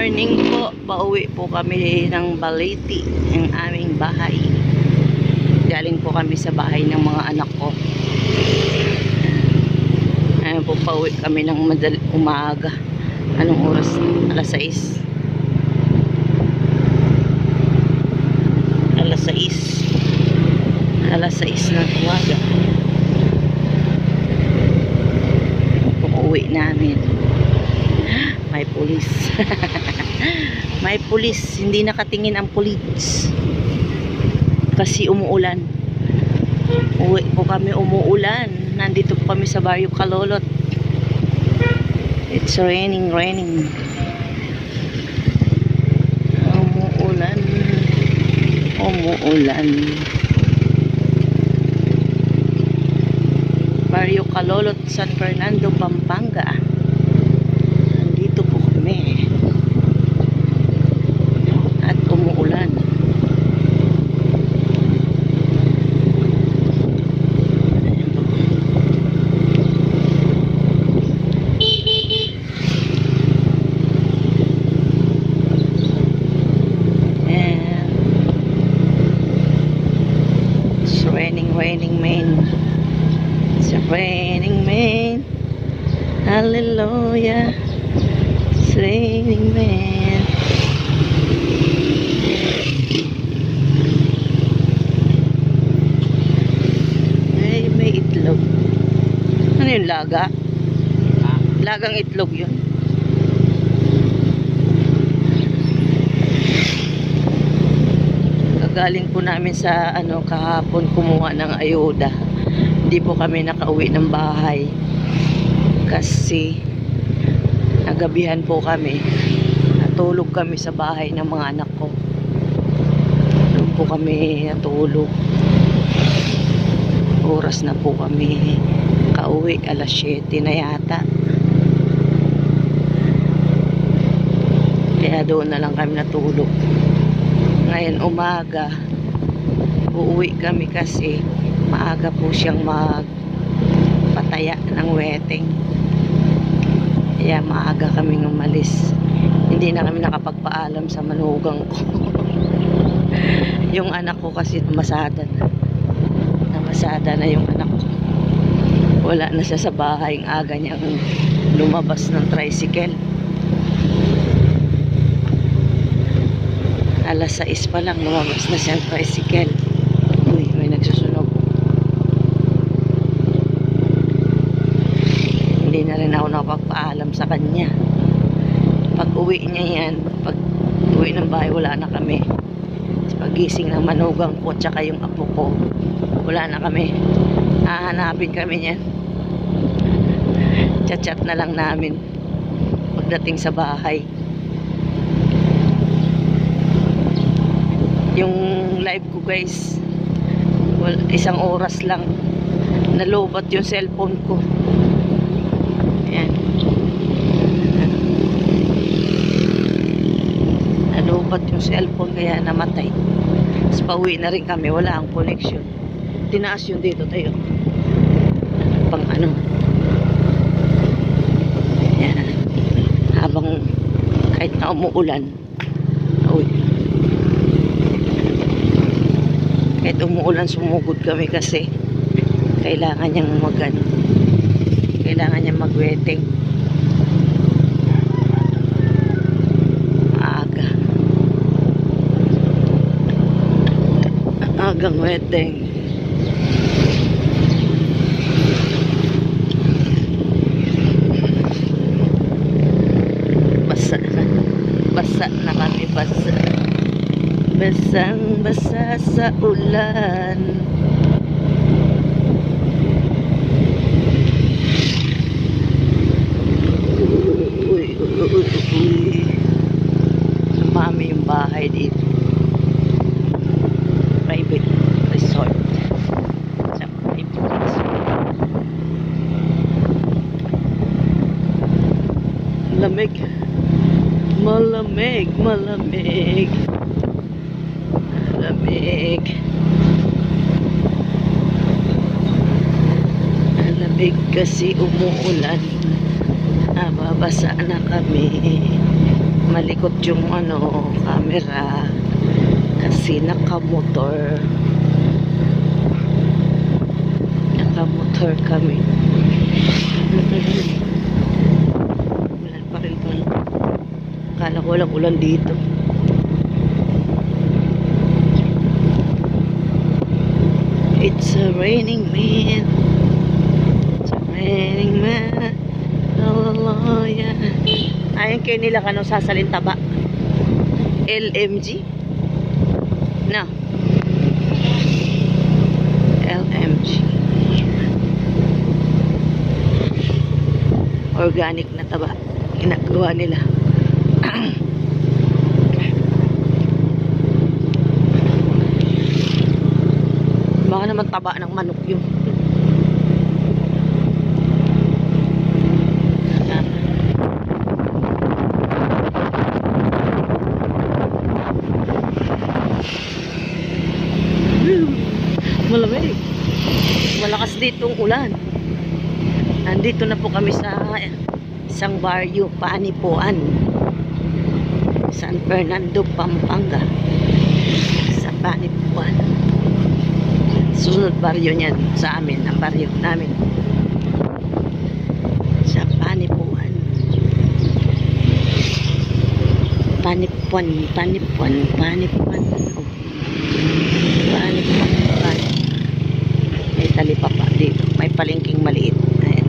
morning po. Pauwi po kami ng Balete, ng aming bahay. Galing po kami sa bahay ng mga anak ko. Ayun po, pauwi kami ng umaga. Anong oras? Alas 6. Alas 6 ng umaga. Uuwi namin. May pulis. May pulis. Hindi nakatingin ang pulis. Kasi umuulan. Uwi po kami umuulan. Nandito po kami sa Barrio Calolot. It's raining. Umuulan. Barrio Calolot, San Fernando, Pampanga. Nandito po kami. At umuulan. Raining man. It's raining man. Hallelujah. It's raining man. Ay, may itlog. Ano yung laga? Lagang itlog yun. Galing po namin sa kahapon kumuha ng ayuda. Hindi po kami nakauwi ng bahay kasi nagabihan po kami. Natulog kami sa bahay ng mga anak ko. Doon po kami natulog. Oras na po kami kauwi, alas 7 na yata. Kaya doon na lang kami natulog. Ngayon umaga uuwi kami kasi maaga po siyang magpataya ng wedding. Kaya maaga kaming umalis. Hindi na kami nakapagpaalam sa manugang ko. Yung anak ko kasi namasada na yung anak ko. Wala na siya sa bahay. Ang aga niyang lumabas ng tricycle. Alas 6 pa lang, lumabas na siyang tricycle. Uy, may nagsusunog. Hindi na rin ako nakapagpaalam sa kanya. Pag uwi niya yan, pag uwi ng bahay, wala na kami. Pag gising ng manugang ko, tsaka yung apo ko, wala na kami. Hahanapin kami niyan. Chat-chat na lang namin pagdating sa bahay. Yung live ko guys, isang oras lang, nalobat yung cellphone ko. Ayan, nalobat yung cellphone kaya namatay. Tapos pauwi na rin kami, wala ang connection. Tinaas yun dito tayo pang ayan, habang kahit na umuulan. Uy, kahit umuulan, sumugod kami kasi kailangan niyang mag-wedding. Agang wedding. Basa na kami, basang-basa sa ulan. Uy. Mami yung bahay dito. Private resort. Sa private resort. Malamig. Malamig kasi umuulan. Babasa na kami. malikot yung camera kasi nakamotor kami. Ulan pa rin doon. Akala ko walang ulan dito. It's a raining man. It's a raining man. Oh, yeah. Ayun kayo nila sasalin taba. LMG? No. LMG. Organic na taba. Ginagawa nila. Baka naman taba ng manok yun. Malamig. Malakas ditong ulan. Nandito na po kami sa isang baryo, Panipuan, San Fernando, Pampanga. Sa Panipuan. Susunod baryo niyan sa amin, ang baryo namin. Sa Panipuan. Panipuan. Oh. Panipuan. May talipapa dito. May palengking maliit. Ayan.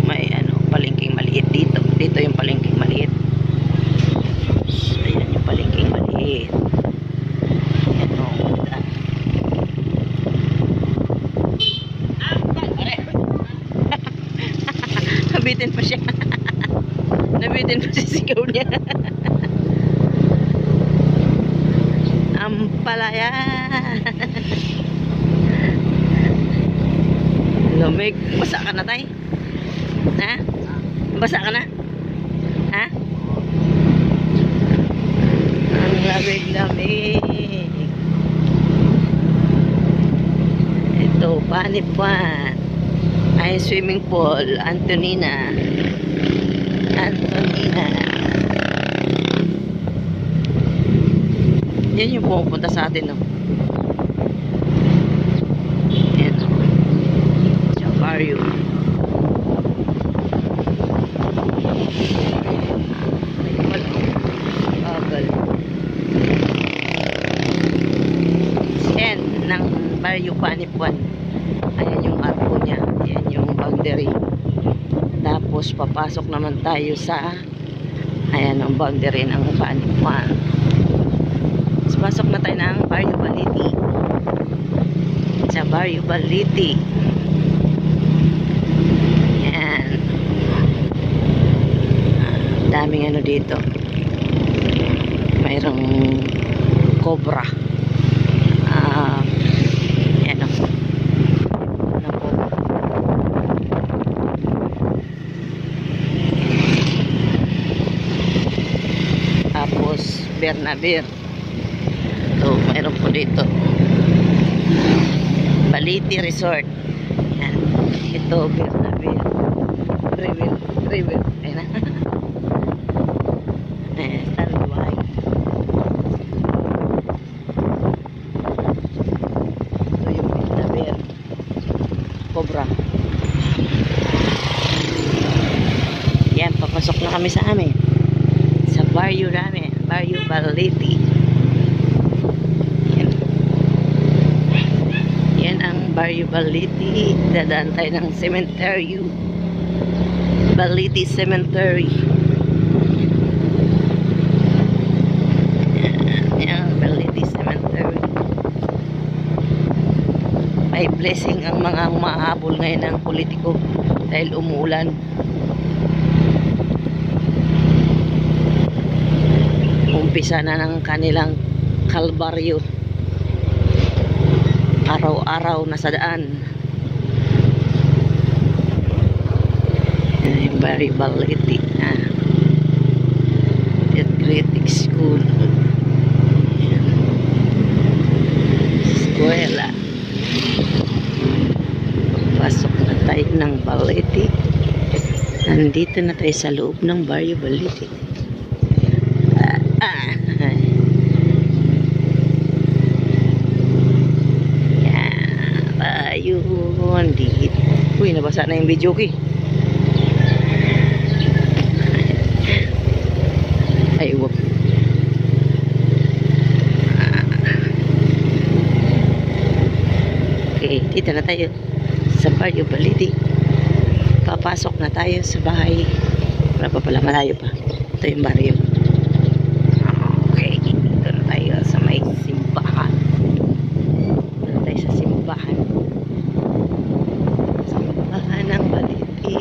May palengking maliit dito. Dito yung palengking maliit. Ayan yung palengking maliit. Ayan o. Nabitin pa siya. Nabitin pa siya sigaw niya. Ampalaya. Lamig. Basa ka na, tay? Ha? Basa ka na? Ha? Ang lamig-lamig. Ito, Panipuan. Ay, swimming pool. Antonina. Yan yung pumupunta sa atin, no? Yan, no? Sa barrio. Bagal. Yan, ng barrio Panipuan. Ayan yung arko niya. Ayan yung boundary. Tapos papasok naman tayo sa ayan ang boundary ng Panipuan. Tapos pasok na tayo ng Barrio Baliti. Sa Barrio Baliti. Ayan. Daming dito. Mayroong cobra. Ayan o. Tapos Bernabir. Ito, mayroon po dito Baliti Resort. Yan. Ito Bernabir. River. Ayan na. Ayan, Talway. Ito yung Bernabir. Cobra. Yan, papasok na kami sa amin. Sa baryo namin, Barrio Baliti. Yan ang Barrio Baliti. Dadaan tayo ng cemetery. Baliti Cemetery. Yan, Baliti Cemetery. May blessing ang mga humahabol ngayon ng politiko dahil umuulan. Umpisa na ng kanilang kalbaryo. Araw-araw na sa daan. Yung Barrio Baliti. Critic School. Eskwela. Pasok na tayo ng Baliti. Nandito na tayo sa loob ng Barrio Baliti. nabasa na yung video ko eh. Ay, wag. Okay, dito na tayo sa Barrio Baliti. Papasok na tayo sa bahay. Wala pa pala, malayo pa. Ito yung barrio. Okay, dito na tayo sa may simbahan. Dito na tayo sa simbahan. Simbahan ng Baliti.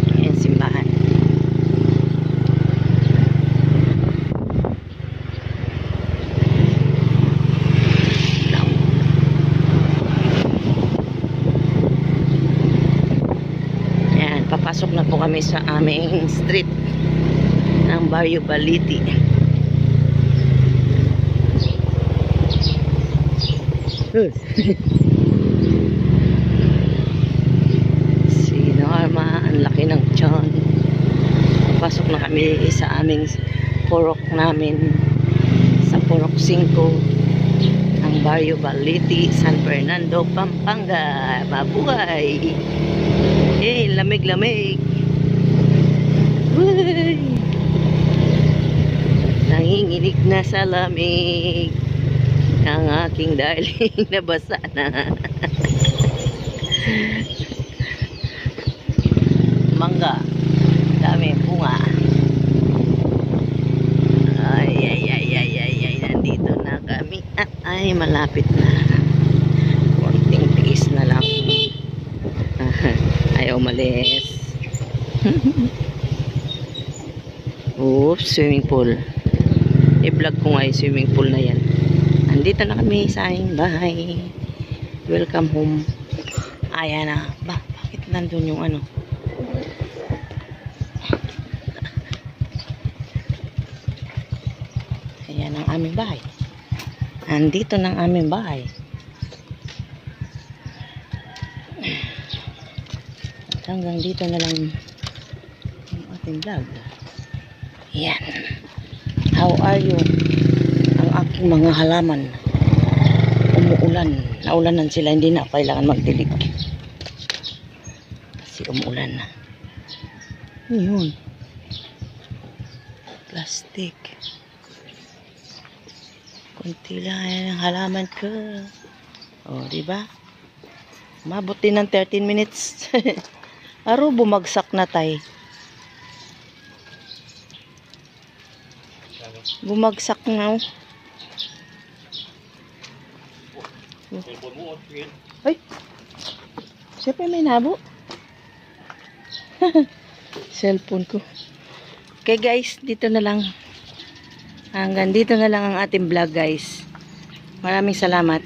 Ayan, simbahan. Ayan, papasok na po kami sa aming street ng Barrio Baliti. Si Norma, ang laki ng tiyan. Pasok na kami sa aming purok namin sa Purok 5 ng Barrio Baliti, San Fernando, Pampanga. Mabuhay! Eh, lamig-lamig! Nanginginig na sa lamig ang aking darling nabasa na. Mangga, dami bunga. Ay, nandito na kami. Ay, malapit na. Konting tiis na lang. Ayaw umalis. Oops, swimming pool. I-vlog ko nga yung swimming pool na yan. Nandito na kami sa aming bahay. Welcome home. Ayan na. Bakit nandun yung ano? Ayan ang aming bahay. Nandito na ang aming bahay. At hanggang dito na lang yung ating vlog. Ayan. How are you? Ang aking mga halaman umuulan, naulanan sila, hindi na kailangan magdilig kasi umuulan na. Yun, plastic, kunti lang yan ang halaman ko. O, diba? Mabot din ng 13 minutes. Aro, bumagsak na tayo. Bumagsak na. Ay, siyempre may nabo. Cellphone ko. Okay guys, dito na lang. Hanggang dito na lang ang ating vlog guys. Maraming salamat.